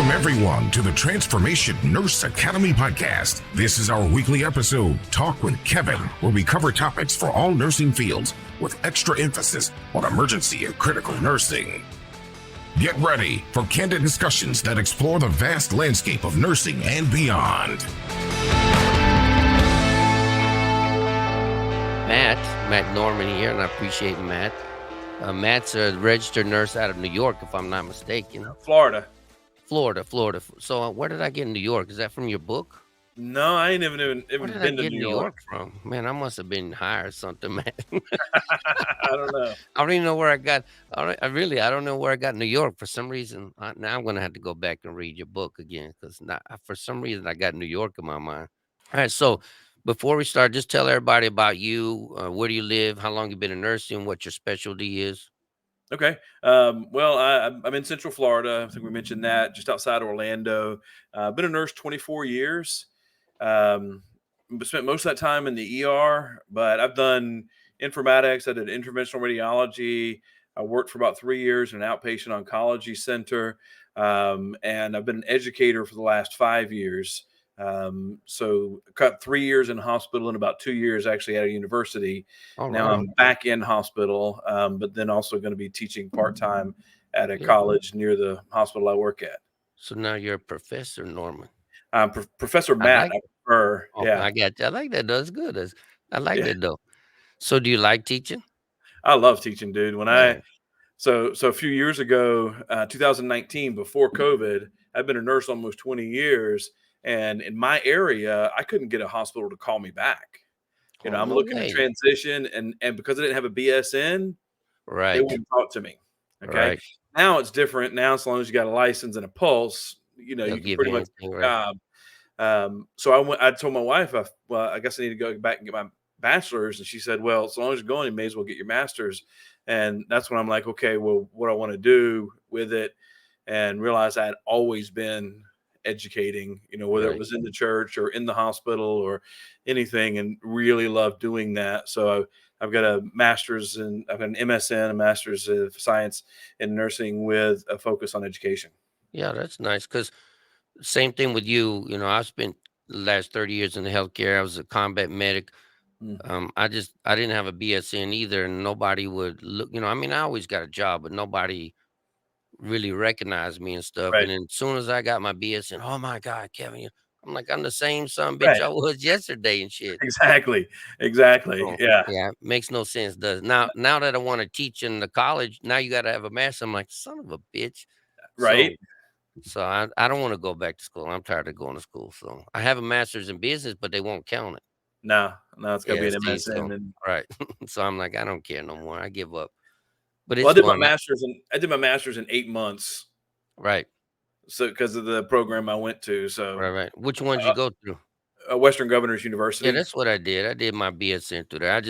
Welcome, everyone, to the Transformation Nurse Academy podcast. This is our weekly episode, Talk with Kevin, where we cover topics for all nursing fields with extra emphasis on emergency and critical nursing. Get ready for candid discussions that explore the vast landscape of nursing and beyond. Matt Norman here, and I appreciate Matt. Matt's a registered nurse out of New York, if I'm not mistaken. Florida. So where did I get New York? Is that from your book? No, I ain't even Where did been I to get New York. from? Man, I must have been high or something, man. I don't know. I don't even know where I got. I don't know where I got New York for some reason. Now I'm gonna have to go back and read your book again because for some reason I got New York in my mind. All right, so before we start, just tell everybody about you. Where do you live? How long you been in nursing? What your specialty is? Okay. Well, I'm in Central Florida. I think we mentioned that, just outside Orlando. Been a nurse 24 years. Spent most of that time in the ER, but I've done informatics. I did interventional radiology. I worked for about 3 years in an outpatient oncology center. And I've been an educator for the last 5 years. So got 3 years in hospital and about 2 years actually at a university. Now I'm back in hospital, but then also going to be teaching part-time at a college near the hospital I work at. So now you're a professor, Norman. Professor Matt. I prefer. Yeah, I got you. I like that. That's good. I like that though. So do you like teaching? I love teaching, dude. So a few years ago, 2019, before COVID, I've been a nurse almost 20 years. And in my area, I couldn't get a hospital to call me back. I'm looking to transition, and because I didn't have a BSN, they wouldn't talk to me. Okay. Right. Now it's different. Now, as long as you got a license and a pulse, you can pretty much get a job. So I told my wife, I guess I need to go back and get my bachelor's. And she said, well, as long as you're going, you may as well get your master's. And that's when I'm like, okay, well, what do I want to do with it? And realize I had always been educating, whether it was in the church or in the hospital or anything, and really love doing that. So I've got a master's and I've got an MSN, a master's of science in nursing with a focus on education. Yeah, that's nice. Because same thing with you. I spent the last 30 years in the healthcare. I was a combat medic. I didn't have a BSN either, and nobody would look. I always got a job, but nobody really recognized me and stuff. Right. And then as soon as I got my BSN, oh my God, Kevin, I'm like, I'm the same son bitch Right. I was yesterday and shit. Exactly. So, Yeah. it makes no sense, does it? Now that I want to teach in the college, now you got to have a master. I'm like, son of a bitch. Right. So I don't want to go back to school. I'm tired of going to school. So I have a master's in business, but they won't count it. No, it's got to be an MSN. So, right. So I'm like, I don't care no more. I give up. But I did my master's in 8 months. Right. So because of the program I went to. So right. Which ones you go through? Western Governors University. Yeah, that's what I did. I did my BSN through there.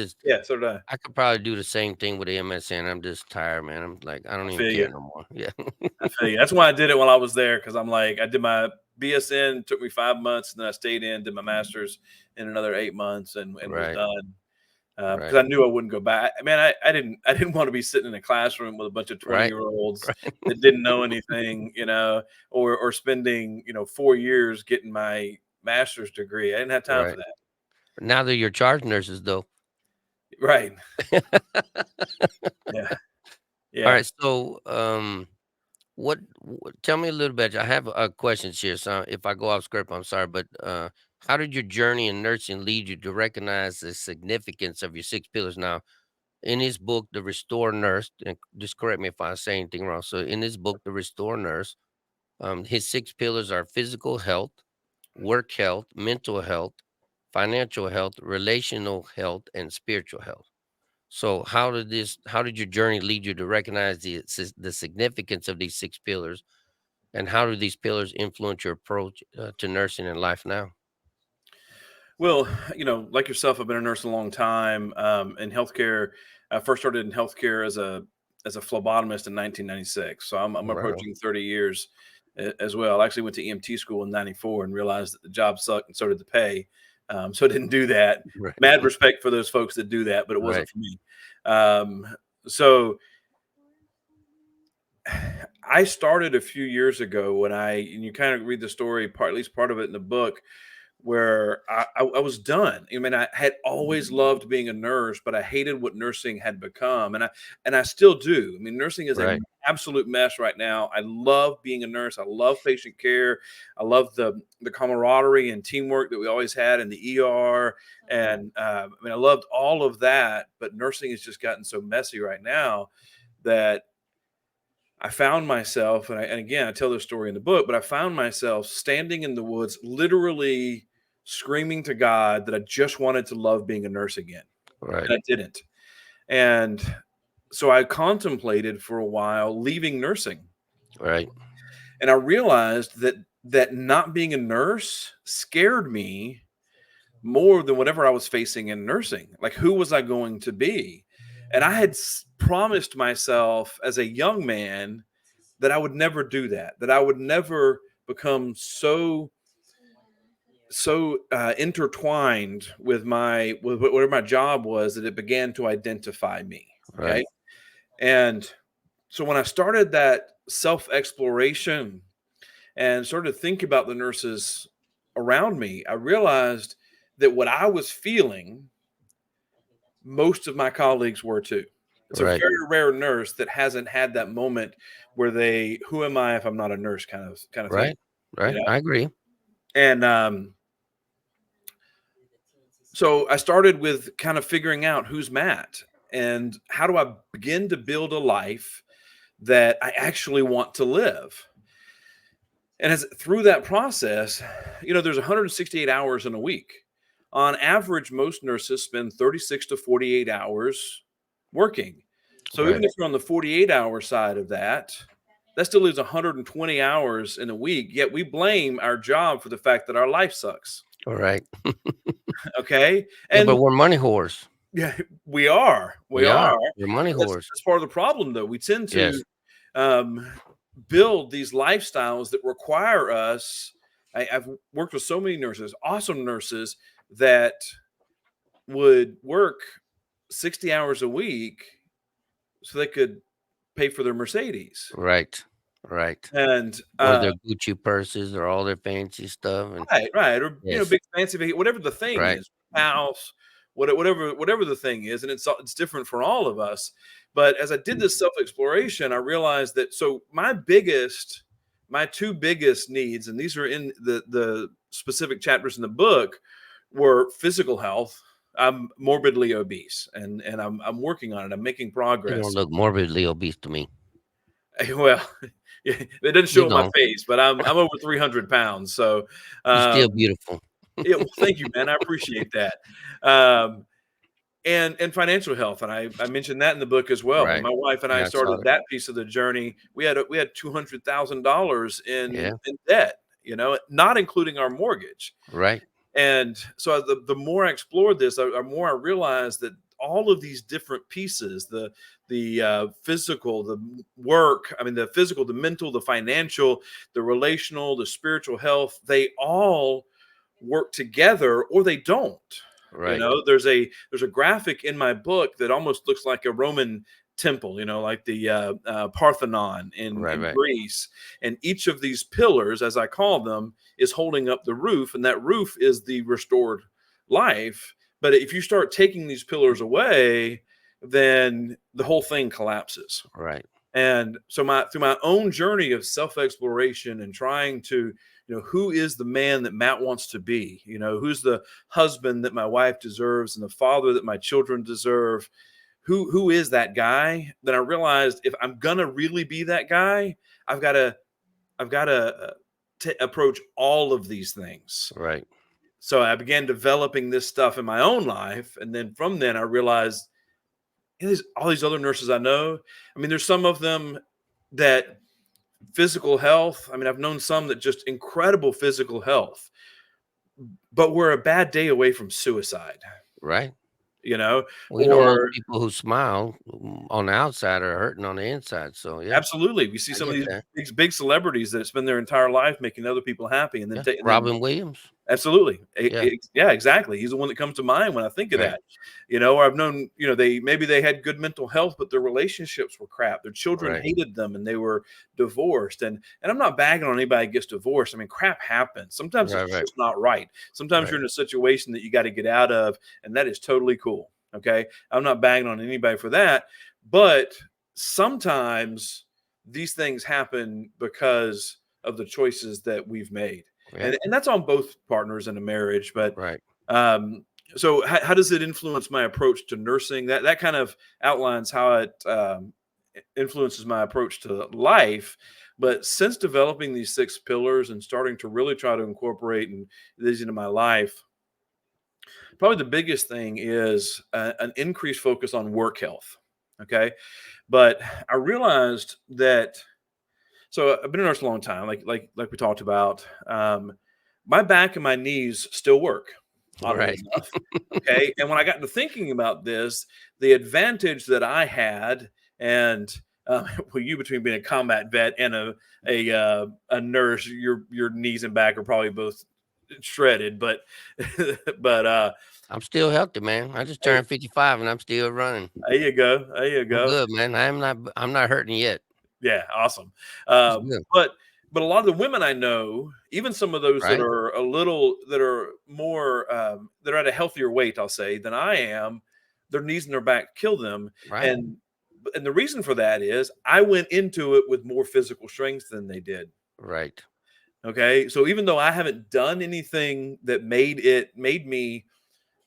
So did I. I could probably do the same thing with the MSN. I'm just tired, man. I'm like, I don't even care no more. Yeah. I feel you. That's why I did it while I was there, because I'm like, I did my BSN, took me 5 months, and then I stayed in, did my master's in another 8 months, and was done. Because I knew I wouldn't go back. Man, I didn't want to be sitting in a classroom with a bunch of 20-year-olds that didn't know anything, or spending 4 years getting my master's degree. I didn't have time for that. Now they're your charge nurses, though. Right. Yeah. All right. So, what? Tell me a little bit. I have questions here. So if I go off script, I'm sorry. But how did your journey in nursing lead you to recognize the significance of your 6 pillars? Now, in his book, The Restore Nurse, and just correct me if I say anything wrong. So in his book, The Restore Nurse, his 6 pillars are physical health, work health, mental health, financial health, relational health, and spiritual health. So how did your journey lead you to recognize the significance of these 6 pillars, and how do these pillars influence your approach to nursing and life now? Well, like yourself, I've been a nurse a long time. In healthcare, I first started in healthcare as a phlebotomist in 1996. So I'm approaching 30 years as well. I actually went to EMT school in 94 and realized that the job sucked, and so did the pay. So I didn't do that. Right. Mad respect for those folks that do that, but it wasn't for me. So I started a few years ago when and you kind of read the story, at least part of it in the book, where I was done. I mean, I had always loved being a nurse, but I hated what nursing had become, and I still do. I mean, nursing is an Right. absolute mess right now. I love being a nurse. I love patient care. I love the camaraderie and teamwork that we always had in the ER, and I mean, I loved all of that. But nursing has just gotten so messy right now that I found myself, and again, I tell this story in the book, but I found myself standing in the woods, literally screaming to God that I just wanted to love being a nurse again, Right. and I didn't. And so I contemplated for a while leaving nursing, Right. and I realized that not being a nurse scared me more than whatever I was facing in nursing. Like, who was I going to be? And I had promised myself as a young man that I would never do that, that I would never become so intertwined with whatever my job was that it began to identify me. Right. Okay. And so when I started that self exploration and started to think about the nurses around me, I realized that what I was feeling, most of my colleagues were too. It's a Right. very rare nurse that hasn't had that moment where who am I if I'm not a nurse kind of thing, Right. you Right. know? I agree. And so I started with kind of figuring out who's Matt and how do I begin to build a life that I actually want to live. And as through that process, there's 168 hours in a week. On average, most nurses spend 36 to 48 hours working. So even Right. if you're on the 48-hour side of that, that still leaves 120 hours in a week. Yet we blame our job for the fact that our life sucks. Right. Okay. Yeah, And but we're money whores. yeah, we are. We We are. are. We're money whores. That's part of the problem, though. We tend to Yes. um, build these lifestyles that require us. I've worked with so many nurses, awesome nurses, that would work 60 hours a week so they could pay for their Mercedes. Right. Right. And Or their Gucci purses or all their fancy stuff. And right, or yes. big fancy whatever the thing Right. is, house, whatever the thing is, and it's different for all of us. But as I did this self exploration, I realized that my two biggest needs, and these are in the specific chapters in the book, were physical health. I'm morbidly obese, and I'm working on it. I'm making You don't progress. look morbidly obese to me. Well, it doesn't You show on my don't. face, but I'm over 300 pounds. So, You're still um, beautiful. yeah, well, thank you, man. I appreciate that. Um, and financial health, and I mentioned that in the book as well. When Right. my wife and I Yeah, I saw started that. that piece of the journey, we had $200,000 Yeah. in debt, not including our mortgage. Right. And so the more I explored this, the more I realized that all of these different pieces, the physical, the work, I mean, the physical, the mental, the financial, the relational, the spiritual health, they all work together or they don't. Right. There's a graphic in my book that almost looks like a Roman temple, like the Parthenon Right. in Right. Greece. And each of these pillars, as I call them, is holding up the roof, and that roof is the restored life. But if you start taking these pillars away, then the whole thing collapses. Right. And so through my own journey of self-exploration and trying to, who is the man that Matt wants to be? Who's the husband that my wife deserves and the father that my children deserve? Who is that guy? Then I realized if I'm gonna really be that guy, I've got to approach all of these things. Right. So I began developing this stuff in my own life, and then from then I realized there's all these other nurses I know. I mean, there's some of them that physical health. I mean, I've known some that just incredible physical health, but we're a bad day away from suicide, Right. you know, Well, most or people who smile on the outside are hurting on the inside. So yeah, absolutely. We see I some of get these that. big celebrities that spend their entire life making other people happy and then Yeah. take, and then Robin Williams. Absolutely. Yeah, Yeah, exactly. He's the one that comes to mind when I think of right, that. Or I've known, they had good mental health, but their relationships were crap. Their children right, hated them and they were divorced. And I'm not bagging on anybody that gets divorced. I mean, crap happens. Sometimes it's right, just not right. Sometimes right, you're in a situation that you got to get out of, and that is totally cool. Okay. I'm not bagging on anybody for that. But sometimes these things happen because of the choices that we've made, yeah, and that's on both partners in a marriage. But right. um, so how does it influence my approach to nursing? That kind of outlines how it influences my approach to life. But since developing these 6 pillars and starting to really try to incorporate these into my life, probably the biggest thing is an increased focus on work health. Okay, but I realized that, so I've been a nurse a long time, like we talked about. My back and my knees still work, oddly Right. enough. Okay, and when I got to thinking about this, the advantage that I had, and well, you, between being a combat vet and a nurse, your knees and back are probably both shredded, but but I'm still healthy, man. I just hey, turned 55 and I'm still running. there you go, there you I'm go. good, man. I'm not hurting yet. Yeah, awesome. It's good. But a lot of the women I know, even some of those that Right? are that are more that are at a healthier weight, I'll say, than I am, their knees and their back kill them. Right. And the reason for that is I went into it with more physical strength than they did. Right. Okay. So even though I haven't done anything that made me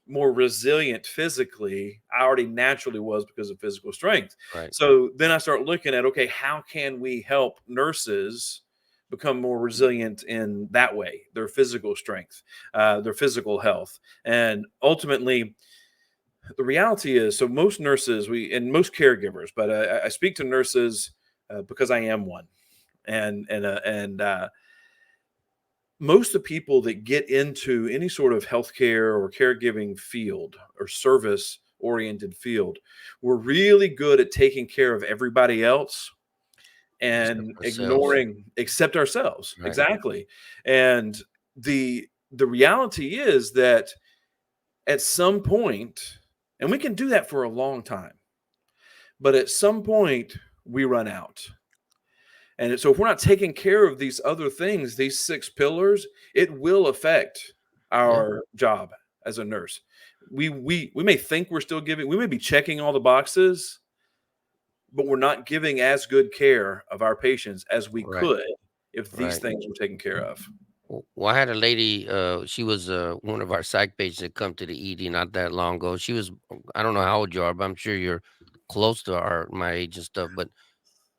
more resilient physically, I already naturally was because of physical strength. Right. So then I start looking at, okay, how can we help nurses become more resilient in that way, their physical strength, their physical health. And ultimately, the reality is, so most nurses, and most caregivers, but I speak to nurses because I am one. And most of the people that get into any sort of healthcare or caregiving field or service oriented field were really good at taking care of everybody else Except and ourselves. ignoring, except ourselves. Right. Exactly. And the reality is that at some point, and we can do that for a long time, but at some point we run out. And so if we're not taking care of these other things, these 6 pillars, it will affect Yeah. our job as a nurse. We may think we're still giving, we may be checking all the boxes, but we're not giving as good care of our patients as we Right. could if these Right. things were taken care of. Well, I had a lady, she was one of our psych patients that come to the ED not that long ago. She was, I don't know how old you are, but I'm sure you're close to my age and stuff. But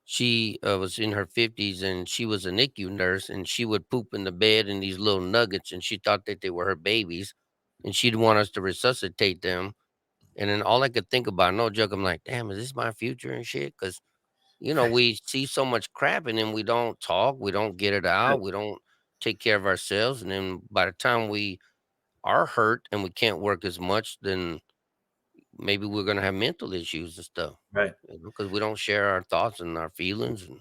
she was in her 50s and she was a NICU nurse and she would poop in the bed in these little nuggets and she thought that they were her babies and she'd want us to resuscitate them. And then all I could think about, no joke, I'm like, damn, is this my future and shit? Because we see so much crap and then we don't talk, we don't get it Right. out, we don't take care of ourselves. And then by the time we are hurt and we can't work as much, then maybe we're gonna have mental issues and stuff, Right. because we don't share our thoughts and our feelings and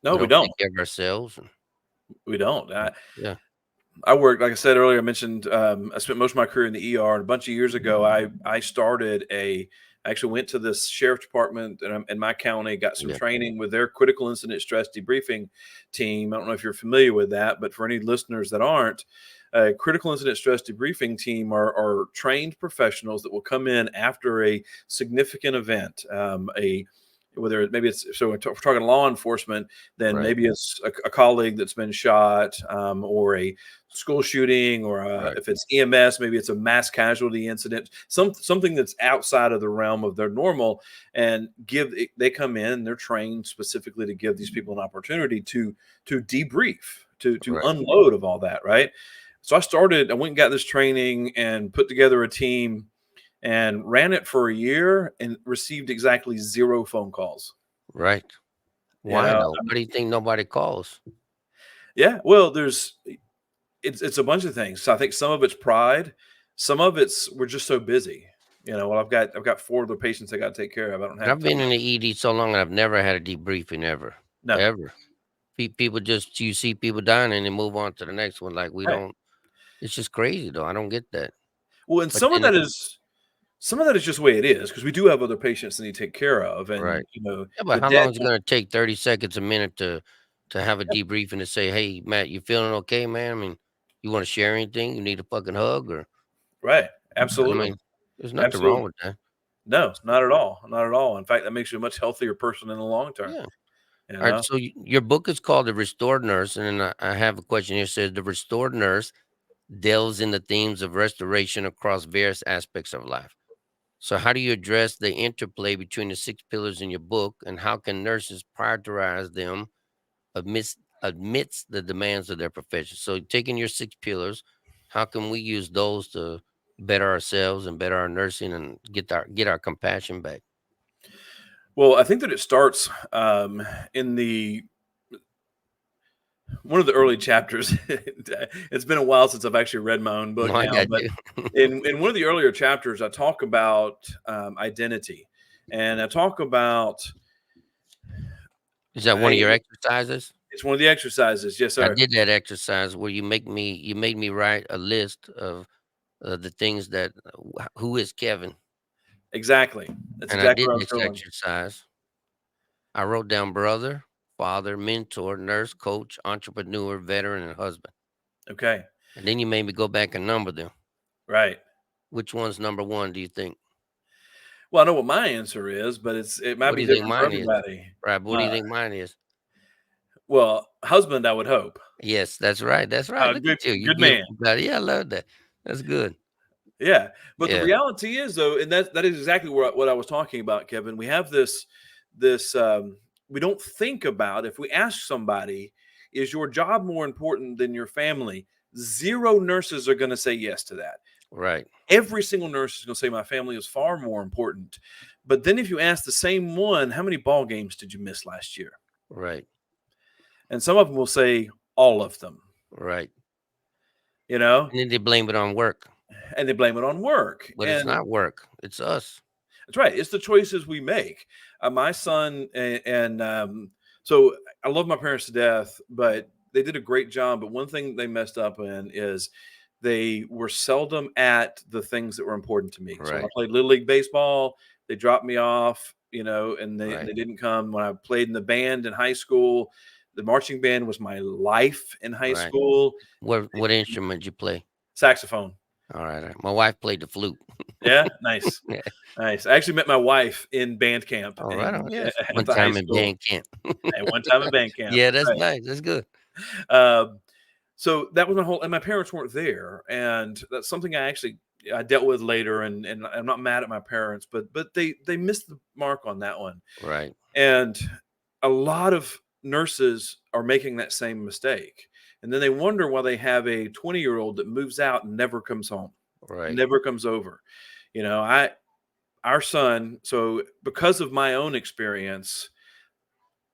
No, we we don't don't. take care of ourselves. And We don't. yeah, I worked, like I said earlier, I mentioned I spent most of my career in the ER. And a bunch of years ago, I started I actually went to this sheriff's department in my county, got some yeah, training with their critical incident stress debriefing team. I don't know if you're familiar with that, but for any listeners that aren't, a critical incident stress debriefing team are trained professionals that will come in after a significant event, whether maybe it's, so if we're talking law enforcement, then right, maybe it's a colleague that's been shot, or a school shooting, or right, if it's EMS, maybe it's a mass casualty incident, something that's outside of the realm of their normal. And they come in, they're trained specifically to give these people an opportunity to debrief, to right, unload of all that, right? So I went and got this training and put together a team and ran it for a year and received exactly 0 phone calls. right. You Why know, though? Why do you think nobody calls? yeah. Well, it's a bunch of things. So I think some of it's pride, some of it's we're just so busy. Well, I've got 4 other patients I got to take care of. I don't And have I've been time. in the ED so long and I've never had a debriefing ever, No, ever. People just, you see people dying and they move on to the next one. Like we right. don't. It's just crazy though. I don't get that. Well, and But then, some of that is just the way it is because we do have other patients that need to take care of, right? and Yeah, but with how long dad is it time, gonna take? 30 seconds, a minute to have a debrief and to say, "Hey, Matt, you feeling okay, man? I mean, you want to share anything? You need a fucking hug, or right? I Absolutely, mean, there's nothing wrong absolutely. with that." No, not at all, not at all. In fact, that makes you a much healthier person in the long term. Yeah. You All right. know. So your book is called "The Restored Nurse," and then I have a question here. It says the restored nurse delves into themes of restoration across various aspects of life. So, how do you address the interplay between the six pillars in your book, and how can nurses prioritize them amidst the demands of their profession? So, taking your six pillars, how can we use those to better ourselves and better our nursing and get our compassion back? Well, I think that it starts in the one of the early chapters. It's been a while since I've actually read my own No, book I now, got but you. in one of the earlier chapters, I talk about identity, and I talk about Is that one of your I, exercises? it's one of the exercises. Yes, I sir. did that exercise where you made me write a list of the things that who is Kevin, Exactly. That's and I exactly did where I'm this going. exercise. I wrote down brother, father, mentor, nurse, coach, entrepreneur, veteran, and husband. Okay. And then you made me go back and number them. Right. Which one's number one, do you think? Well, I know what my answer is, but it might What do be you think different for mine is? everybody. Right. What do you Uh, think mine is? well, husband, I would hope. Yes, that's right. That's right. Look Good, at you. You good man. beautiful guy. Yeah, I love that. That's good. Yeah, but the Yeah. reality is though, and that is exactly what I was talking about, Kevin. We have this we don't think about if we ask somebody, is your job more important than your family? Zero nurses are going to say yes to that. Right. Every single nurse is going to say my family is far more important. But then if you ask the same one, how many ball games did you miss last year? Right. And some of them will say all of them, Right. you know, And then they blame it on work. and they blame it on work. But it's And not work. It's us. that's right. It's the choices we make. My son and so I love my parents to death, but they did a great job. But one thing they messed up in is they were seldom at the things that were important to me. So when I Right. played little league baseball, they dropped me off, and Right. they didn't come. When I played in the band in high school, the marching band was my life in high Right. school. What instrument you play? Saxophone. All right. My wife played the flute. Yeah, nice. Yeah. Nice. I actually met my wife in band camp All right. and Oh, yes. at One the high time in school. band camp. And one time at band camp. Yeah, That's that's right. nice. That's good. Um, so that was my whole, and my parents weren't there, and that's something I dealt with later. And I'm not mad at my parents, but they missed the mark on that one. Right. And a lot of nurses are making that same mistake, and then they wonder why they have a 20-year-old that moves out and never comes home, Right. never comes over. I our son. So because of my own experience,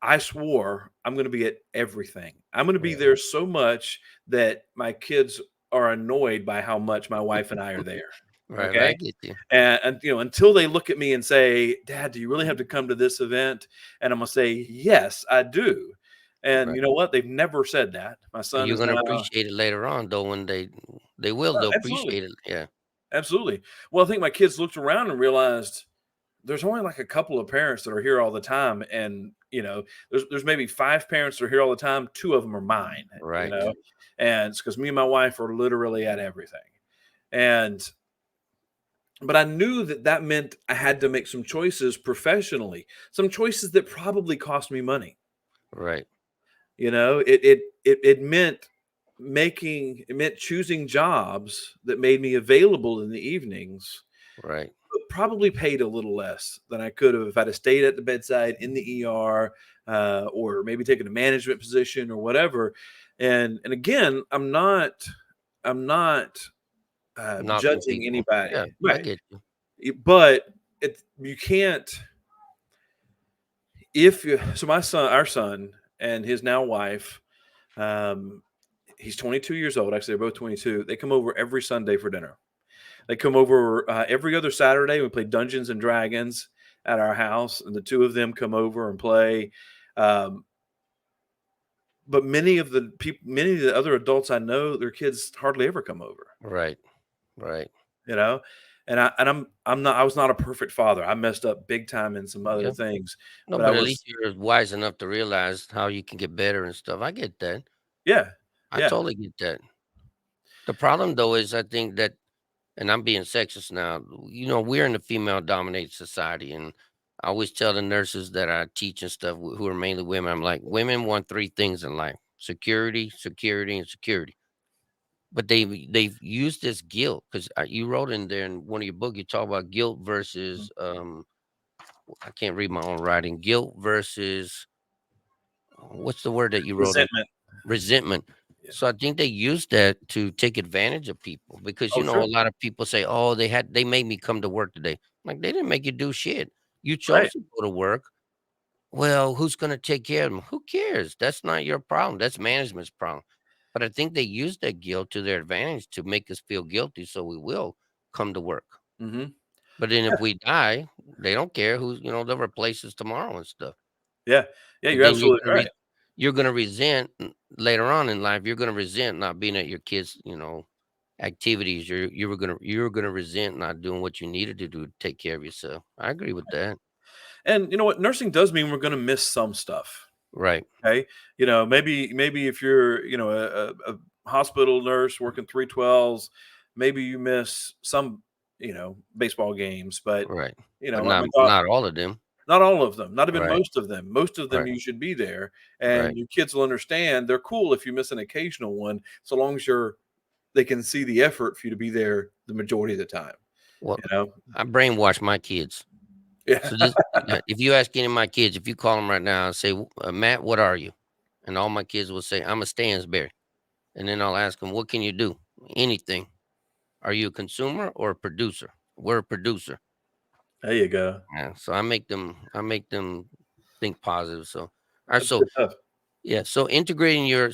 I swore I'm going to be at everything. I'm going to be Right. there so much that my kids are annoyed by how much my wife and I are there. Right. I Okay. get you. And until they look at me and say, Dad, do you really have to come to this event? And I'm going to say, Yes, I do. And Right. you know what? They've never said that. My And son you're is gonna now, appreciate it later on though when they will, they'll absolutely. appreciate it. Yeah. Absolutely. Well, I think my kids looked around and realized there's only like a couple of parents that are here all the time, and there's maybe five parents that are here all the time. Two of them are mine, Right. and it's because me and my wife are literally at everything. And but I knew that meant I had to make some choices professionally, some choices that probably cost me money. Right. It meant choosing jobs that made me available in the evenings, Right. but probably paid a little less than I could have if I'd have stayed at the bedside in the ER, or maybe taken a management position or whatever. And again, I'm not Knocking judging people. Yeah, anybody, I right? get you. But you can't if you. So our son, and his now wife, um, he's 22 years old. Actually, they're both 22. They come over every Sunday for dinner. They come over every other Saturday. We play Dungeons and Dragons at our house, and the two of them come over and play. Um, but many of the other adults I know, their kids hardly ever come over. Right. Right. You know, I was not a perfect father. I messed up big time in some other Yeah. things, No, but I but at was least you're wise enough to realize how you can get better and stuff. I get that. yeah, I yeah. totally get that. The problem though is I think that, and I'm being sexist now, we're in a female dominated society. And I always tell the nurses that I teach and stuff who are mainly women, I'm like, women want three things in life: security, security, and security. But they've used this guilt because you wrote in there in one of your book, you talk about guilt Mhm. versus I can't read my own writing. Guilt versus what's the word that you wrote in? Resentment. Resentment. Yeah. So I think they use that to take advantage of people because Oh, a sure. lot of people say, "Oh, they made me come to work today." Like they didn't make you do shit. You Right. chose to go to work. Well, who's going to take care of them? Who cares? That's not your problem. That's management's problem. But I think they use that guilt to their advantage to make us feel guilty, so we will come to work. Hmm. But then Yeah. if we die, they don't care who's they'll replace us tomorrow and stuff. Yeah. Yeah. And You're then absolutely right. you're gonna resent later on in life. You're gonna resent not being at your kids, activities. You're gonna resent not doing what you needed to do to take care of yourself. I agree with that. And you know what? Nursing does mean we're going to miss some stuff. Right, Okay. Maybe if you're, a hospital nurse working 312s, maybe you miss some, baseball games, but, right. But I not mean, not all of them. not all of them, not even Right, most of them. Most of them right, you should be there, right. and your kids will understand. They're cool if you miss an occasional one, so long as they can see the effort for you to be there the majority of the time. Well, You know? I brainwash my kids. Yeah. So just if you ask any of my kids, if you call them right now and say, Matt, what are you? And all my kids will say, I'm a Stansberry. And then I'll ask them, what can you do? Anything. Are you a consumer or a producer? We're a producer. There you go. Yeah. So I make them think positive. So all right. That's So good stuff. yeah. So integrating you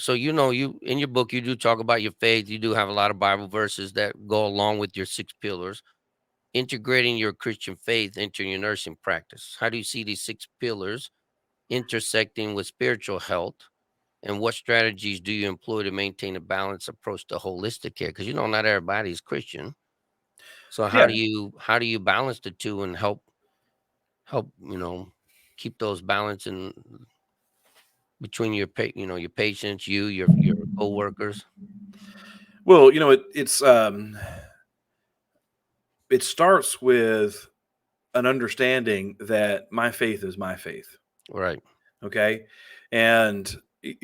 in your book, you do talk about your faith. You do have a lot of Bible verses that go along with your 6 pillars. Integrating your Christian faith into your nursing practice. How do you see these 6 pillars intersecting with spiritual health? And what strategies do you employ to maintain a balanced approach to holistic care? Because not everybody's Christian. So Yeah. how do you balance the two and help keep those balance in between your patients, your coworkers? Well, it starts with an understanding that my faith is my faith. Right, Okay. And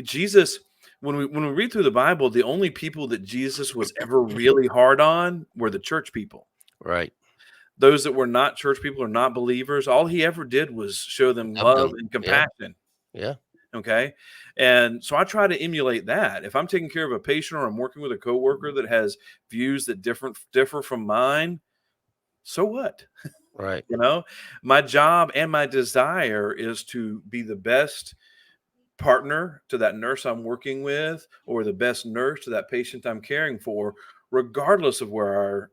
Jesus, when we read through the Bible, the only people that Jesus was ever really hard on were the church people. right. Those that were not church people or not believers, all he ever did was show them Help love them. and Yeah, compassion. yeah. Okay. And so I try to emulate that. If I'm taking care of a patient or I'm working with a coworker that has views that differ from mine, so what? Right, You know, my job and my desire is to be the best partner to that nurse I'm working with, or the best nurse to that patient I'm caring for, regardless of where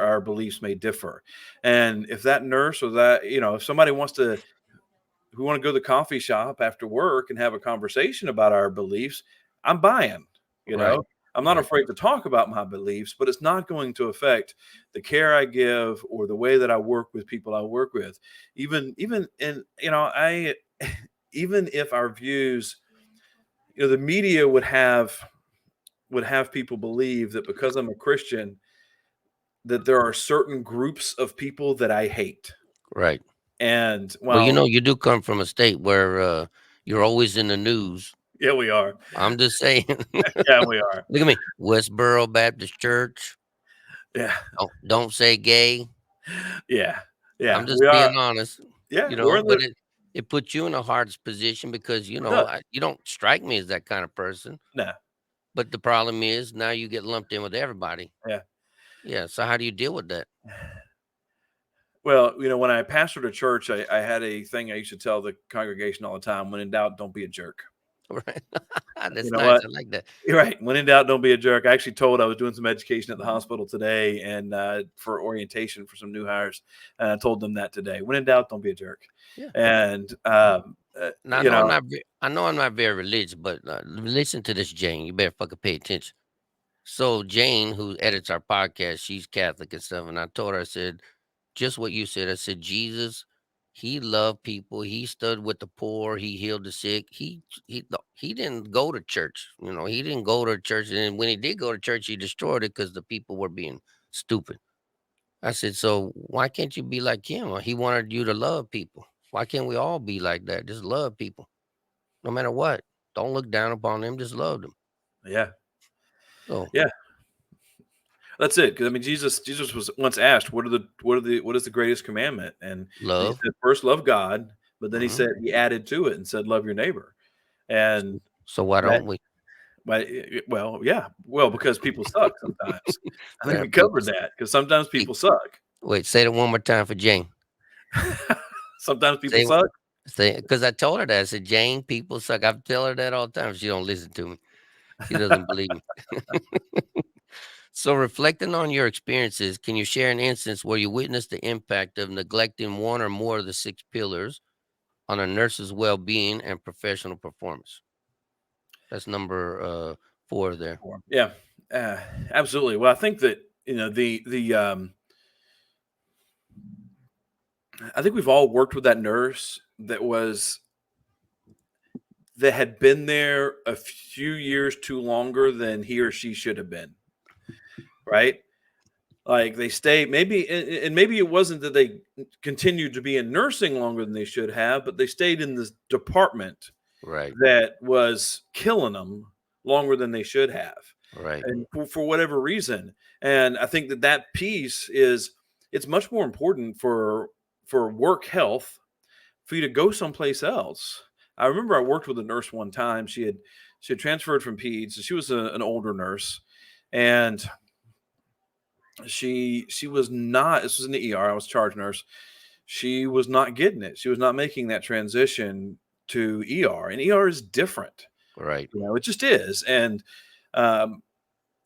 our beliefs may differ. And if that nurse or if somebody wants to we want to go to the coffee shop after work and have a conversation about our beliefs, I'm buying, you right, know. I'm not right, afraid to talk about my beliefs, but it's not going to affect the care I give or the way that I work with people I work with. Even and I even if our views, the media would have people believe that because I'm a Christian, that there are certain groups of people that I hate. right. And Well, well, you do come from a state where you're always in the news. yeah, we are. I'm just saying. Yeah, we are. Look at me, Westboro Baptist Church. Yeah, Don't say gay. yeah, yeah, I'm we just are. being honest, Yeah, we're in but the it puts you in a hard position because it does. you don't strike me as that kind of person. No, But the problem is now you get lumped in with everybody. yeah. Yeah. So how do you deal with that? Well, when I pastored a church, I had a thing I used to tell the congregation all the time: when in doubt, don't be a jerk. Right. You That's know nice. what? I like that. You're right. When in doubt, don't be a jerk. I actually told I was doing some education at the hospital today and for orientation for some new hires. And I told them that today. When in doubt, don't be a jerk. Yeah. And Now you know, I know I'm not very religious, but listen to this, Jane. You better fucking pay attention. So Jane, who edits our podcast, she's Catholic and stuff, and I told her, I said, just what you said. I said, Jesus, he loved people. He stood with the poor. He healed the sick. He didn't go to church. You know, he didn't go to church. And when he did go to church, he destroyed it because the people were being stupid. I said, so why can't you be like him? He wanted you to love people. Why can't we all be like that? Just love people, no matter what. Don't look down upon them. Just love them. yeah, So yeah. That's it. Because I mean, Jesus was once asked, what is the greatest commandment?" And he love. said, "First, love God." But then Mhm. he added to it and said, "Love your neighbor." And So why that, don't we? well, yeah, well, because people suck sometimes. I think Yeah, we people. covered that because sometimes Pe- people suck. Wait, say that one more time for Jane. Sometimes people Say suck. because I told her that. I said, Jane, people suck. I tell her that all the time. She don't listen to me. She doesn't believe me. So reflecting on your experiences, can you share an instance where you witnessed the impact of neglecting one or more of the six pillars on a nurse's well-being and professional performance? That's number 4 there. Yeah, uh, absolutely. Well, I think that I think we've all worked with that nurse that had been there a few years too longer than he or she should have been, right? Like they stay maybe, and maybe it wasn't that they continued to be in nursing longer than they should have, but they stayed in this department Right, that was killing them longer than they should have, right, and for whatever reason. And I think that that piece is it's much more important for work health for you to go someplace else. I remember I worked with a nurse one time. She had transferred from peds. She was an older nurse, and she was not. This was in the ER. I was charge nurse. She was not getting it. She was not making that transition to ER, and ER is different. right, It just is. Um,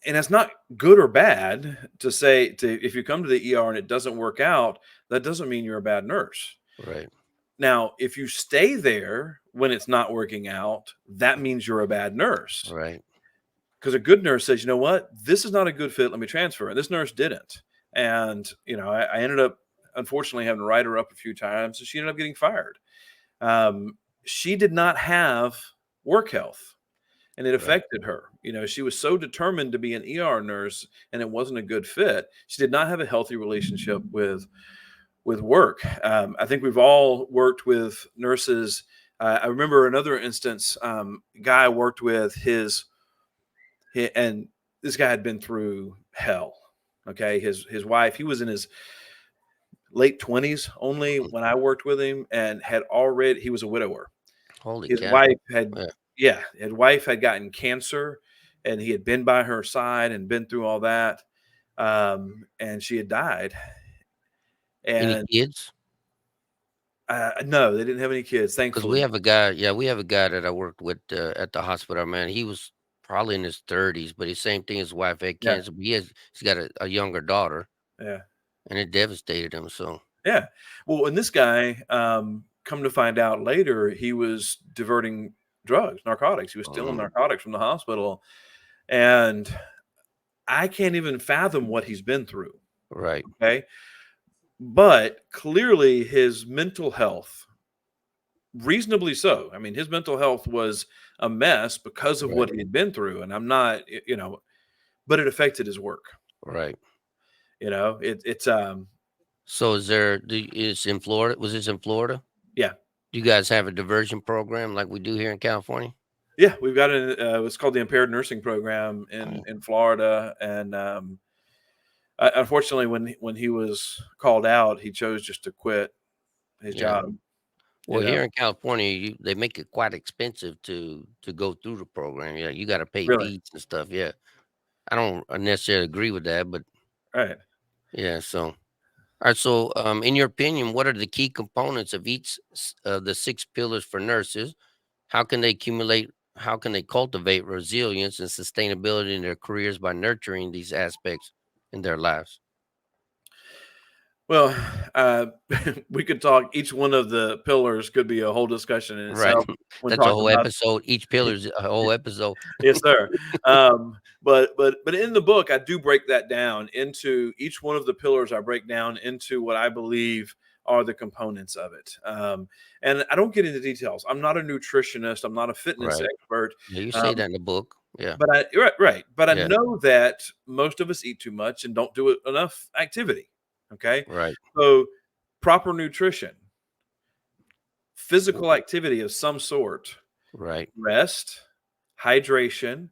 and it's not good or bad to say to if you come to the ER and it doesn't work out, that doesn't mean you're a bad nurse. right, Now, if you stay there when it's not working out, that means you're a bad nurse. right, Because a good nurse says, you know what, this is not a good fit. Let me transfer. And this nurse didn't. And, I ended up, unfortunately, having to write her up a few times. And she ended up getting fired. She did not have work health and it right, affected her. She was so determined to be an ER nurse and it wasn't a good fit. She did not have a healthy relationship with work. I think we've all worked with nurses. I remember another instance. Guy I worked with and this guy had been through hell. Okay, his wife. He was in his late 20s only mhm. when I worked with him, and he was a widower. Holy His cow. wife had Yeah. yeah, his wife had gotten cancer, and he had been by her side and been through all that, and she had died. Any And kids? no, they didn't have any kids, Because thankfully. we have a guy, yeah, we have a guy that I worked with at the hospital, man. He was probably in his 30s, but the same thing. His wife had Yeah, cancer, but he's got a younger daughter, yeah. and it devastated him. So, Yeah. Well, and this guy, come to find out later, he was diverting drugs, narcotics. He was stealing mhm, narcotics from the hospital. And I can't even fathom what he's been through. right, Okay. But clearly his mental health, reasonably so. I mean, his mental health was a mess because of right, what he had been through. And I'm not, but it affected his work. right. It's, So, is in Florida? Was this in Florida? yeah. Do you guys have a diversion program like we do here in California? Yeah, we've got it's called the Impaired Nursing Program Oh, yeah. in Florida, and unfortunately, when he was called out, he chose just to quit his Yeah. job. You Well, know, here in California, they make it quite expensive to go through the program. Yeah, you got to pay really, fees and stuff. Yeah, I don't necessarily agree with that, but right? yeah. So, all right. So, in your opinion, what are the key components of each of the six pillars for nurses? How can they accumulate? How can they cultivate resilience and sustainability in their careers by nurturing these aspects in their lives? Well, uh, we could talk. Each one of the pillars could be a whole discussion in Right. itself when That's a talking whole about. episode. Each pillar's a whole episode. Yes, sir. But in the book, I do break that down into each one of the pillars. I break down into what I believe are the components of it. And I don't get into details. I'm not a nutritionist. I'm not a fitness Right. expert. Yeah, you say Um, that in the book. Yeah. but right. But I Yeah. know that most of us eat too much and don't do enough activity. Okay, Right. so proper nutrition, physical activity of some sort, Right. rest, hydration.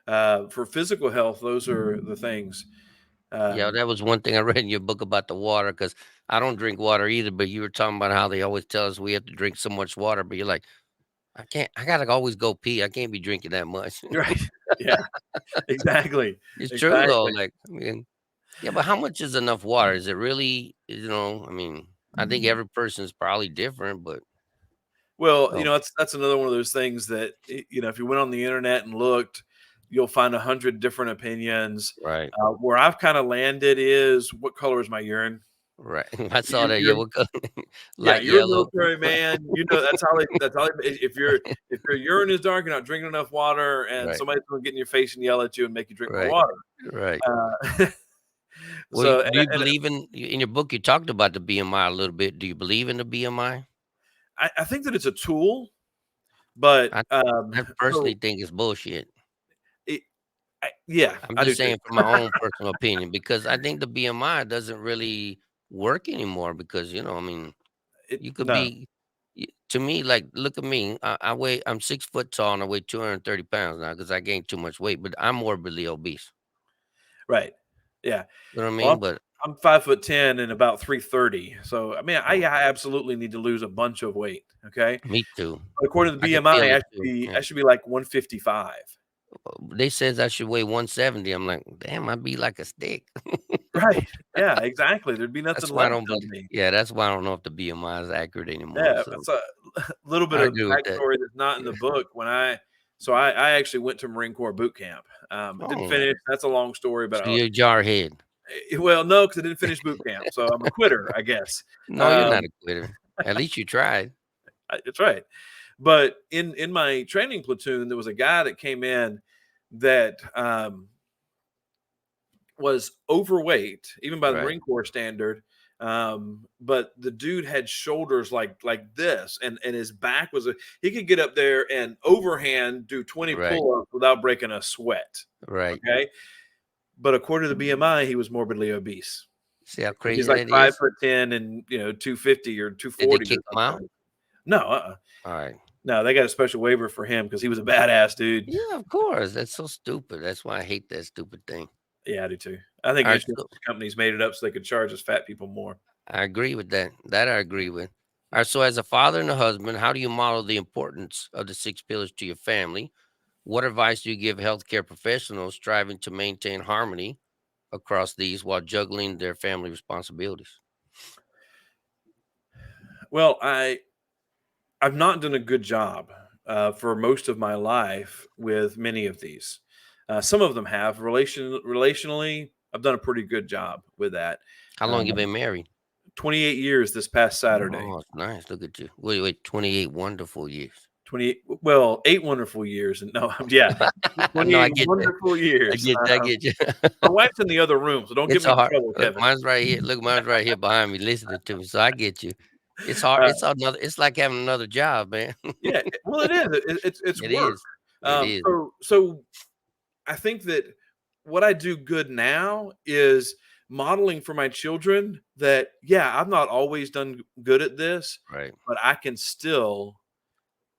For physical health, those are the things. Yeah, Um, that was one thing I read in your book about the water, because I don't drink water either, but you were talking about how they always tell us we have to drink so much water, but you're like, I can't, I gotta always go pee. I can't be drinking that much. right. Yeah, exactly. It's true though. Exactly. Like, I mean, yeah, but how much is enough water? Is it really, I mean, I think every person is probably different, but Well, oh, that's another one of those things that if you went on the internet and looked, you'll find 100 different opinions. right, Where I've kind of landed is, what color is my urine? right. I saw You're, that. Yeah, you're what color? Yeah, Light you're a yellow. military man. That's how if your urine is dark, you're not drinking enough water, and Right, somebody's gonna get in your face and yell at you and make you drink more right, water. right. Uh, Well, so do you and believe in your book? You talked about the BMI a little bit. Do you believe in the BMI? I think that it's a tool, but I I personally so think it's bullshit. it, yeah, I'm I do just too. saying from my own personal opinion, because I think the BMI doesn't really work anymore because, I mean, you could No, be to me, like, look at me. I'm 6 foot tall and I weigh 230 pounds now because I gained too much weight, but I'm morbidly obese. right, yeah. You know what I Well, mean? But I'm 5'10" and about 330. So I mean, I oh, absolutely need to lose a bunch of weight. Okay, me too. according to the I can BMI, feel I it should too. be Yeah. I should be like 155. They says I should weigh 170. I'm like, damn, I'd be like a stick. Right. Yeah, exactly. There'd be nothing That's why I left don't of believe. me. Yeah, that's why I don't know if the BMI is accurate anymore. Yeah, So that's a little bit I of agree with that. backstory that's not in the book. I actually went to Marine Corps boot camp. I didn't Oh, finish. That's a long story, but so you're a jarhead. well, no, because I didn't finish boot camp, so I'm a quitter, I guess. No, you're not Um, a quitter. At least you tried. That's right. But in my training platoon, there was a guy that came in that was overweight, even by the Right, Marine Corps standard. But the dude had shoulders like this, and his back he could get up there and overhand do 20 right, pull-ups without breaking a sweat. right. Okay. But according to the BMI, he was morbidly obese. See how He's crazy like that five is? foot 10 and 250 or Did they 240 kick or him out? something. No, All right. no, they got a special waiver for him because he was a badass dude. Yeah, of course. That's so stupid. That's why I hate that stupid thing. Yeah, I do too. I think All right, insurance so companies made it up so they could charge us fat people more. I agree with that. That I agree with. All right, so as a father and a husband, how do you model the importance of the 6 pillars to your family? What advice do you give healthcare professionals striving to maintain harmony across these while juggling their family responsibilities? Well, I've not done a good job for most of my life with many of these. Some of them have relationally. I've done a pretty good job with that. How long you Um, been married? 28 years this past Saturday. Oh, it's nice. Look at you. Wait, 28 wonderful years. 28, well, 8 wonderful years. And no, yeah, No, I 28 get that. wonderful I years. get I get you. My wife's in the other room, so don't get It's me a in hard trouble, look, Kevin. mine's right here. Look, mine's right here behind me listening to me. So I get you. It's hard. Uh, It's like having another job, man. yeah, well, it is. It's It work. is. It is. So I think that what I do good now is modeling for my children that, yeah, I've not always done good at this, Right. but I can still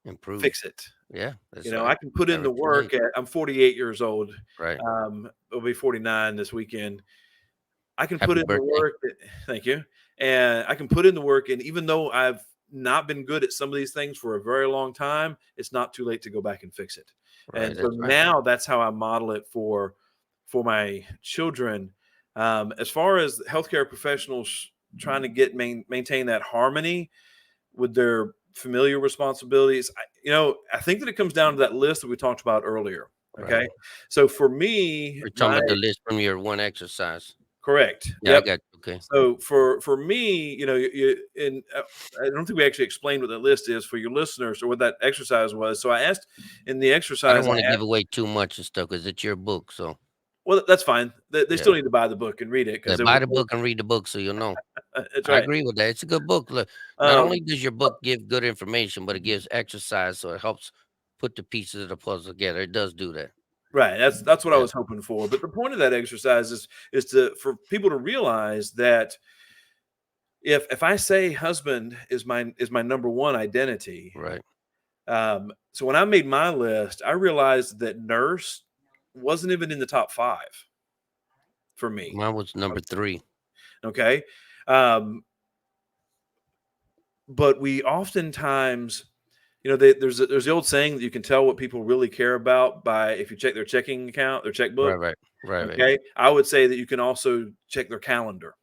Improve. fix it. Yeah, that's I right. can put in Never the too late. work. I'm 48 years old. Right. I'll be 49 this weekend. I can put Happy in the birthday. work. Thank you. And I can put in the work. And even though I've not been good at some of these things for a very long time, it's not too late to go back and fix it. Right. And so That's right. now that's how I model it for my children. As far as healthcare professionals trying to maintain that harmony with their familiar responsibilities, I think that it comes down to that list that we talked about earlier. Right. Okay, so for me, You're talking about the list from your one exercise. correct. Yeah, I Yep. got you. Okay. So for me, and I don't think we actually explained what the list is for your listeners or what that exercise was. So I asked in the I don't exercise, want to give away too much and stuff because it's your book. So well, that's fine. They yeah. still need to buy the book and read it Yeah, because buy the book and read the book so you'll know. that's I right. agree with that. It's a good book. Look, not Um, only does your book give good information, but it gives exercise, so it helps put the pieces of the puzzle together. It does do that. right. That's what I Yeah, was hoping for. But the point of that exercise is to for people to realize that if I say husband is my number one identity, right. so when I made my list, I realized that nurse wasn't even in the top 5 for me. Mine was number 3. Okay. Um, but we oftentimes, there's the old saying that you can tell what people really care about by if you check their checking account, their checkbook. Right, right, right, right. Okay. I would say that you can also check their calendar.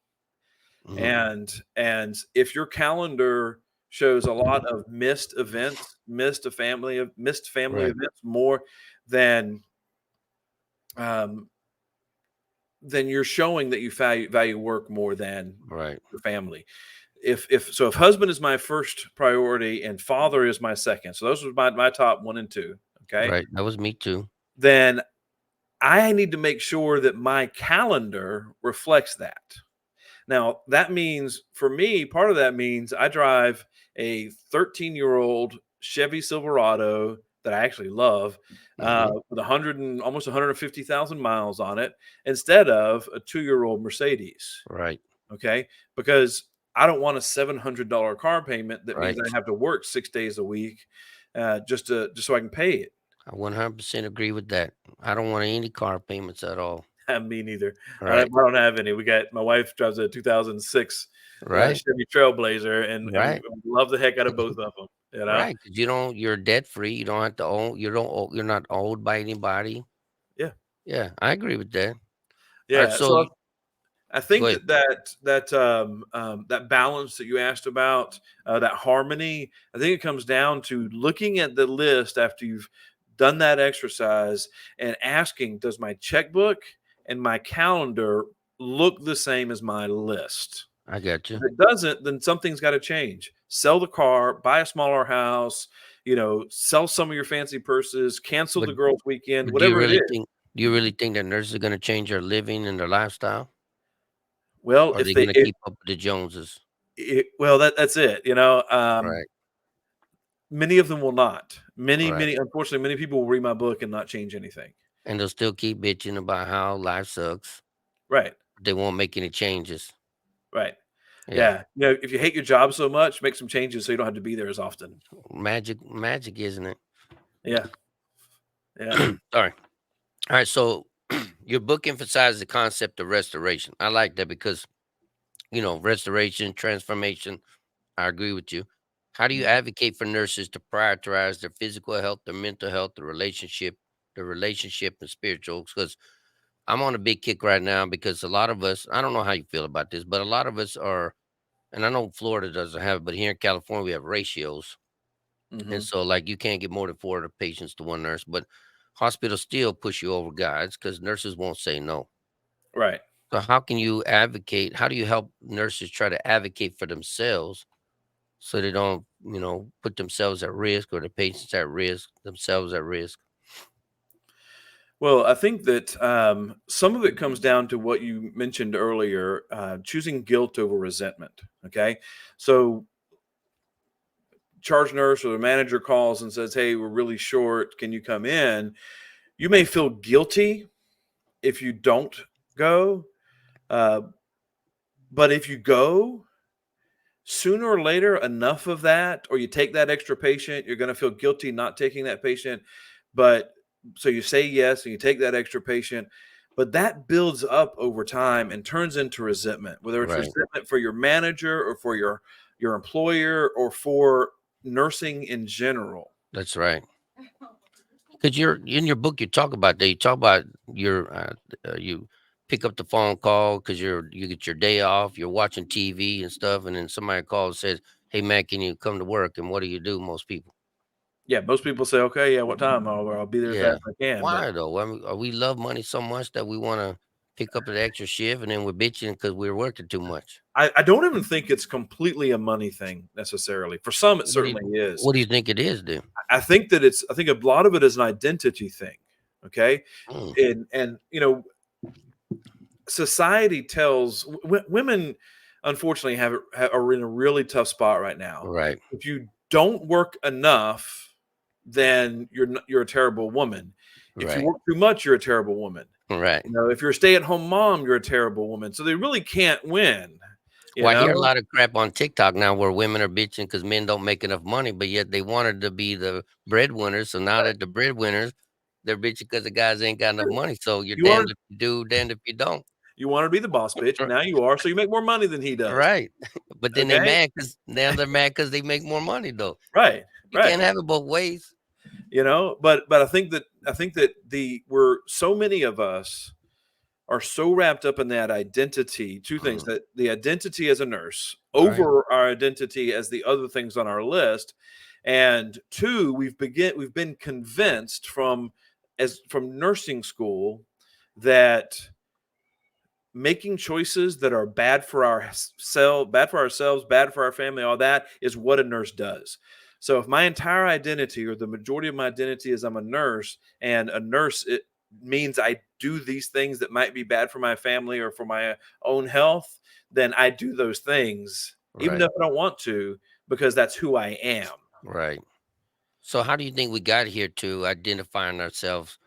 Mhm. And if your calendar shows a lot of missed events, missed family Right, events more than um, then you're showing that you value work more than right, your family. If husband is my first priority and father is my second, so those are my top 1 and 2, okay, right. That was me too. then I need to make sure that my calendar reflects that. Now, that means for me, part of that means I drive a 13-year-old Chevy Silverado that I actually love, Mhm. with 100 and almost 150,000 miles on it instead of a 2-year-old Mercedes. Right, Okay, because I don't want a $700 car payment that means right. I have to work 6 days a week, just so I can pay it. I 100% agree with that. I don't want any car payments at all. Me neither. Right, I don't have any. We got my wife drives a 2006 right, Chevy Trailblazer, and right, love the heck out of both of them. You know, right. Because you're debt free. You don't have to own. You don't. You're not owed by anybody. yeah, Yeah, I agree with that. All right. yeah. So So I go think ahead. that balance that you asked about, that harmony, I think it comes down to looking at the list after you've done that exercise and asking, does my checkbook and my calendar look the same as my list? I got If you. it doesn't, then something's got to change. Sell the car, buy a smaller house, sell some of your fancy purses, cancel But the girls' weekend, but do you whatever it really is. think do you really think that nurses are gonna change their living and their lifestyle? Well, Or are if they they, gonna keep up with the Joneses? well, that's it. Right, Many of them will not. right. Unfortunately, many people will read my book and not change anything. And they'll still keep bitching about how life sucks, Right, but they won't make any changes. right. Yeah. Yeah. If you hate your job so much, make some changes so you don't have to be there as often. Magic, isn't it? Yeah, yeah. Sorry. Alright, so your book emphasizes the concept of restoration. I like that because, restoration, transformation, I agree with you. How do you Mhm. advocate for nurses to prioritize their physical health, their mental health, the relationship and spiritual? Because I'm on a big kick right now because a lot of us, I don't know how you feel about this, but a lot of us are, and I know Florida doesn't have it, but here in California we have ratios. And Mhm. so like you can't get more than 4 patients to one nurse, but hospitals still push you over guides because nurses won't say no. Right. So how can you advocate? How do you help nurses try to advocate for themselves so they don't, put themselves at risk or the patients at risk, themselves at risk? Well, I think that some of it comes down to what you mentioned earlier, choosing guilt over resentment. Okay. So, charge nurse or the manager calls and says, "Hey, we're really short. Can you come in?" You may feel guilty if you don't go, uh, but if you go, sooner or later, enough of that, or you take that extra patient, you're going to feel guilty not taking that patient. But so you say yes and you take that extra patient, but that builds up over time and turns into resentment, whether it's Right. resentment for your manager or for your employer or for nursing in general. That's right. Because you're in your book, you talk about that. You talk about you pick up the phone call because you get your day off. You're watching TV and stuff, and then somebody calls and says, "Hey man, can you come to work?" And what do you do? Most people, Yeah, most people say, "Okay, yeah, what time?" I'll be there as yeah. fast as I can. But Why though? I mean, we love money so much that we want to pick up the extra shift, and then we're bitching because we're working too much. I don't even think it's completely a money thing necessarily. For some, it certainly is. What do you think it is, dude? I think a lot of it is an identity thing. Okay. Mm, And society tells women, unfortunately, are in a really tough spot right now. right, If you don't work enough, then you're a terrible woman. If you right, work too much, you're a terrible woman. right. If you're a stay-at-home mom, you're a terrible woman. So they really can't win. You Well, I hear a know, lot of crap on TikTok now where women are bitching because men don't make enough money, but yet they wanted to be the breadwinners. So now that the breadwinners, they're bitching because the guys ain't got enough money. So you're you want damned if you do, damned if you don't. to be the boss bitch. Now you are, so you make more money than he does. Right. But then they Okay, mad because now they're mad because they make more money though. right, You right. can't have it both ways. But I think that we're so many of us are so wrapped up in that identity. Two things: Mm, that the identity as a nurse right. over our identity as the other things on our list, and two, we've been convinced from nursing school that making choices that are bad for ourselves, bad for our family, all that is what a nurse does. So if my entire identity or the majority of my identity is I'm a nurse, and a nurse, it means I do these things that might be bad for my family or for my own health, then I do those things even Right. if I don't want to, because that's who I am. Right. So how do you think we got here to identifying ourselves?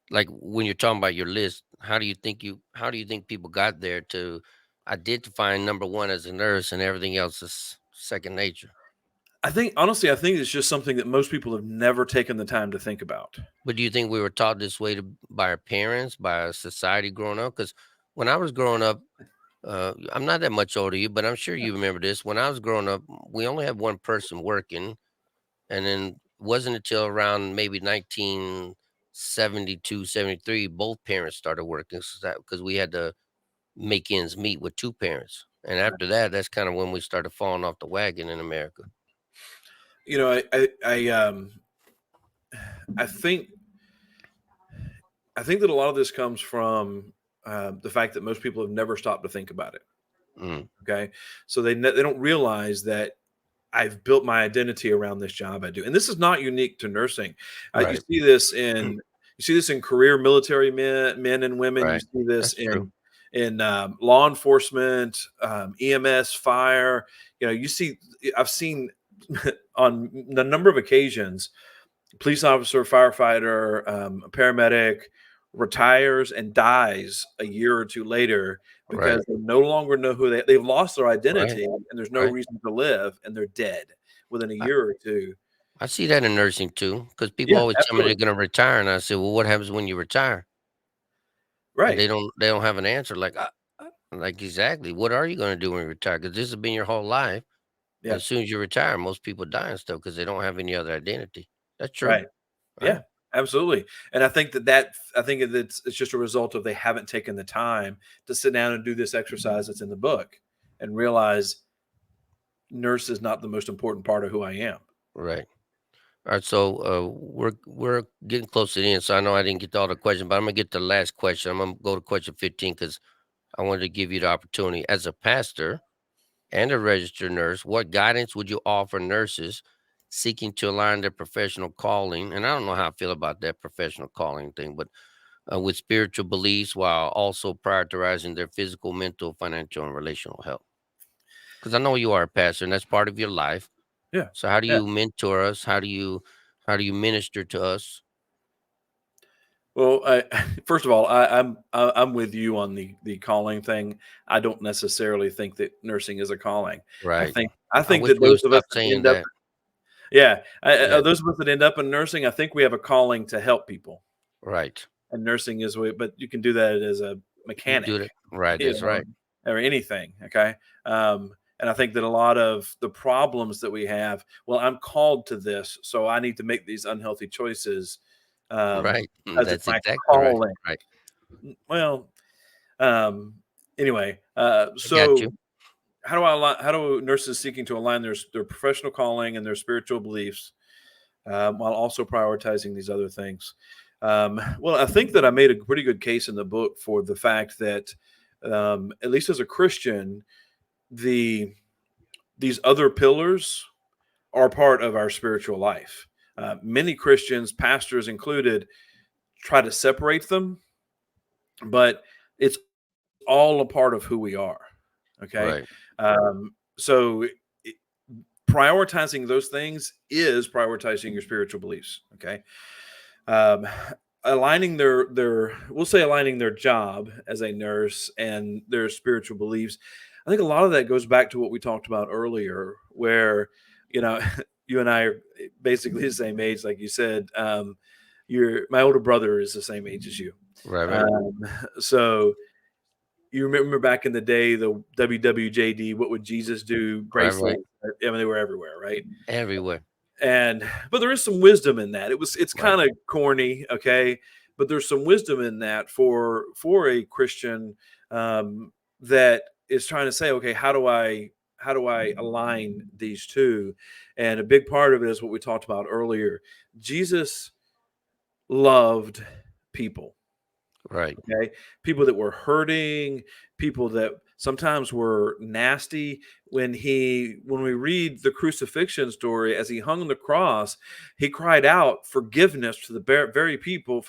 Like when you're talking about your list, how do you think people got there to identifying number one as a nurse and everything else is second nature? I think it's just something that most people have never taken the time to think about. But do you think we were taught this way by our parents, by our society growing up? Because when I was growing up, I'm not that much older than you, but I'm sure you remember this. When I was growing up, we only had one person working, and then it wasn't until around maybe 1972, 73, both parents started working because we had to make ends meet with two parents. And after that, that's kind of when we started falling off the wagon in America. You know, I think that a lot of this comes from the fact that most people have never stopped to think about it. Mm, Okay, so they don't realize that I've built my identity around this job I do, and this is not unique to nursing. You right, see this in career military men and women. You right. see this That's true. in law enforcement, EMS, fire. I've seen on a number of occasions, police officer, firefighter, a paramedic retires and dies a year or two later Right, because they no longer know they've lost their right, identity, and there's no right. reason to live, and they're dead within a I, year or two. I see that in nursing too, because people Yeah, always tell me they're absolutely. going to retire, and I say, well, what happens when you retire? And Right. they don't have an answer. Like exactly, what are you going to do when you retire? Because this has been your whole life. And Yeah. as soon as you retire, most people die and stuff because they don't have any other identity. That's true, Right. right? Yeah, absolutely. And I think it's just a result of they haven't taken the time to sit down and do this exercise that's in the book and realize nurse is not the most important part of who I am. Right. All right, so we're getting close to the end, so I know I didn't get to all the questions, but I'm gonna get to the last question. I'm gonna go to question 15 because I wanted to give you the opportunity. As a pastor and a registered nurse, what guidance would you offer nurses seeking to align their professional calling? And I don't know how I feel about that professional calling thing, but with spiritual beliefs while also prioritizing their physical, mental, financial, and relational health. Because I know you are a pastor, and that's part of your life. Yeah. So how do Yeah. you mentor us? How do you minister to us? Well, first of all, I'm with you on the calling thing. I don't necessarily think that nursing is a calling. I Right. think I I think wish that we would those of us stop that saying end up, that. yeah, Yeah. those of us that end up in nursing, I think we have a calling to help people. Right. And nursing is but you can do that as a You mechanic, do it. Right. you That's know, right. or anything. Okay. And I think that a lot of the problems that we have, well, I'm called to this, so I need to make these unhealthy choices Right. because it's That's my exactly right. calling. Right. Well, um, anyway, I got you. so how do nurses seeking to align their professional calling and their spiritual beliefs while also prioritizing these other things? Well, I think that I made a pretty good case in the book for the fact that, at least as a Christian, the these other pillars are part of our spiritual life. Many Christians, pastors included, try to separate them, but it's all a part of who we are. Okay. Right. So prioritizing those things is prioritizing your spiritual beliefs. Okay. Um, aligning their we'll say aligning their job as a nurse and their spiritual beliefs. I think a lot of that goes back to what we talked about earlier, where you know you and I are basically the same age, like you said. My older brother is the same age as you. Right. Right. Um, so you remember back in the day, the WWJD, what would Jesus do Right. Right. bracelets? I mean, they were everywhere, right? Everywhere. And but there is some wisdom in that. It's Right. kind of corny, okay, but there's some wisdom in that for a Christian, that is trying to say, okay, how do I align these two? And a big part of it is what we talked about earlier. Jesus loved people. Right. Okay. People that were hurting, people that sometimes were nasty. When we read the crucifixion story, as he hung on the cross, he cried out forgiveness to the for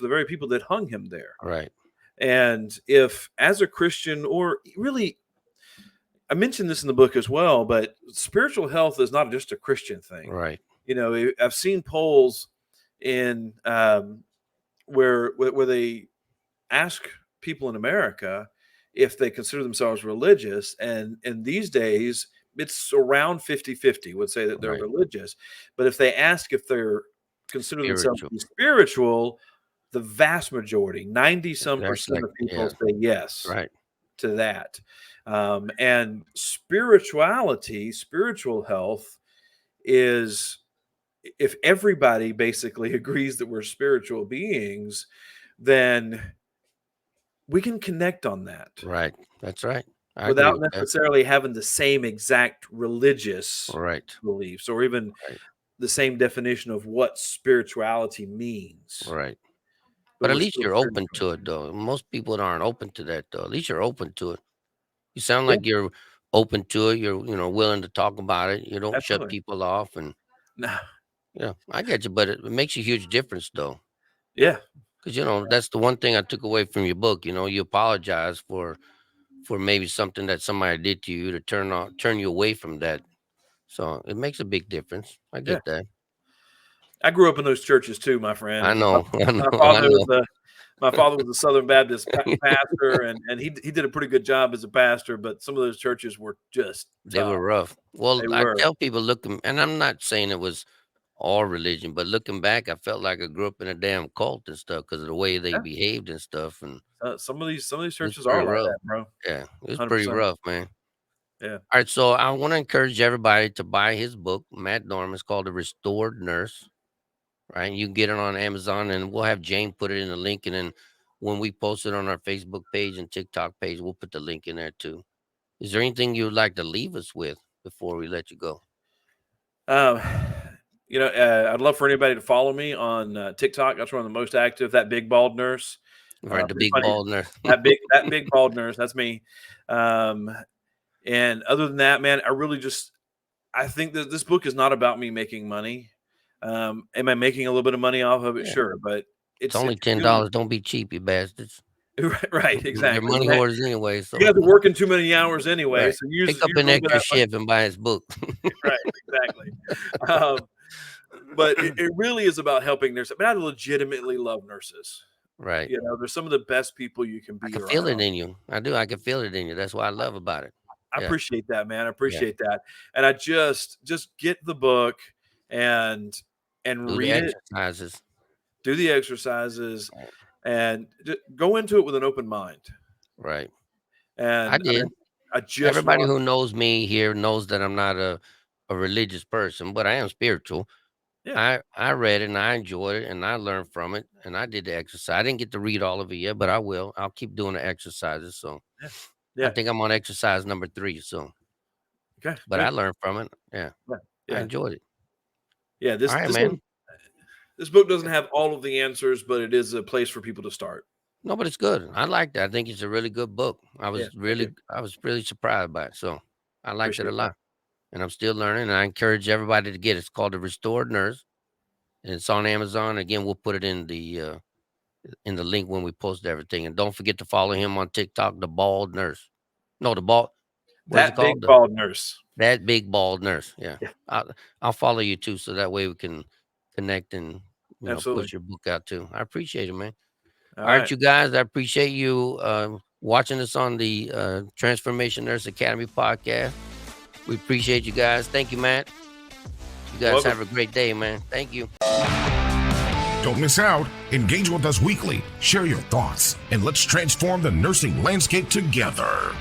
the very people that hung him there. Right. And if as a Christian, or really, I mentioned this in the book as well, but spiritual health is not just a Christian thing. Right. I've seen polls in, where they ask people in America if they consider themselves religious. And these days, it's around 50-50 would say that they're Right. religious. But if they ask if they're consider themselves to Spiritual. be spiritual, the vast majority, 90 some That's percent like, of people yeah. say yes Right. to that. And spirituality, spiritual health is, if everybody basically agrees that we're spiritual beings, then we can connect on that Right. That's right. I agree without with that. necessarily having the same exact religious Right. beliefs, or even Right. the same definition of what spirituality means, Right. but But at we're least still you're open spiritual. to it, though. Most people aren't open to that, though. At least you're open to it. You sound Yeah, like you're open to it. You're, willing to talk about it. You don't shut absolutely. people off, and No, yeah, I get you. But it makes a huge difference, though, yeah, because that's the one thing I took away from your book. You apologize for maybe something that somebody did to you to turn you away from that. So it makes a big difference. I yeah. get that. I grew up in those churches too, my I friend. know. I know. My I father know. was a my father was a Southern Baptist pastor, and he did a pretty good job as a pastor. But some of those churches were just They tough. were rough. Well, They I were. tell people looking, and I'm not saying it was all religion, but looking back, I felt like I grew up in a damn cult and stuff because of the way they Yeah. behaved and stuff, and Some of these it was churches pretty are like rough. that, bro. Yeah, it was pretty 100%. rough, man. Yeah. All right, so I want to encourage everybody to buy his book, Matt Norman. It's called The Restored Nurse. Right, you can get it on Amazon, and we'll have Jane put it in the link, and then when we post it on our Facebook page and TikTok page, we'll put the link in there too. Is there anything you would like to leave us with before we let you go? Um, I'd love for anybody to follow me on TikTok. That's where I'm the most active. That big bald nurse. Right, the Pretty big funny. bald nurse. That big bald nurse. That's me. Um, and other than that, man, I think that this book is not about me making money. Am I making a little bit of money off of it? Yeah, Sure, but it's it's only really $10. Don't be cheap, you bastards. right. You're Exactly. money hoarders anyway, You so guys are working too many hours anyway, right. so use Pick up use a an little bit extra of that shift and buy his book. right. Exactly. Um, but it really is about helping nurses. I mean, I legitimately love nurses. Right. They're some of the best people you can I be can feel it around. in you. I do. I can feel it in you. That's what I love about it. I Yeah. appreciate that, man. I Yeah. appreciate that. And I just get the book and Do the read it, exercises. do the exercises, Right. and go into it with an open mind. Right. I And did. I just Everybody want who knows me here knows that I'm not a religious person, but I am spiritual. yeah, I read it and I enjoyed it and I learned from it and I did the exercise. I didn't get to read all of it yet, but I will. I'll keep doing the exercises. So yeah, I yeah. think I'm on exercise number 3. So, Okay, but I good. learned from it. Yeah, Yeah, I yeah, enjoyed it. yeah. All This right, this one man. this book doesn't have all of the answers, but it is a place for people to start. No, but it's good. I like that. I think it's a really good book. I Yeah, was thank you. really surprised by it. So I liked it a Appreciate that. lot. And I'm still learning. And I encourage everybody to get it. It's called The Restored Nurse. And it's on Amazon. Again, we'll put it in the link when we post everything. And don't forget to follow him on TikTok, the bald nurse. No, the bald, what is it That big called? bald nurse. That big bald nurse. Yeah. Yeah, I'll follow you too. So that way we can connect and, absolutely. push your book out too. I appreciate it, man. All All right, right. you guys, I appreciate you watching us on the Transformation Nurse Academy podcast. We appreciate you guys. Thank you, Matt. You guys Welcome. have a great day, man. Thank you. Don't miss out. Engage with us weekly. Share your thoughts, and let's transform the nursing landscape together.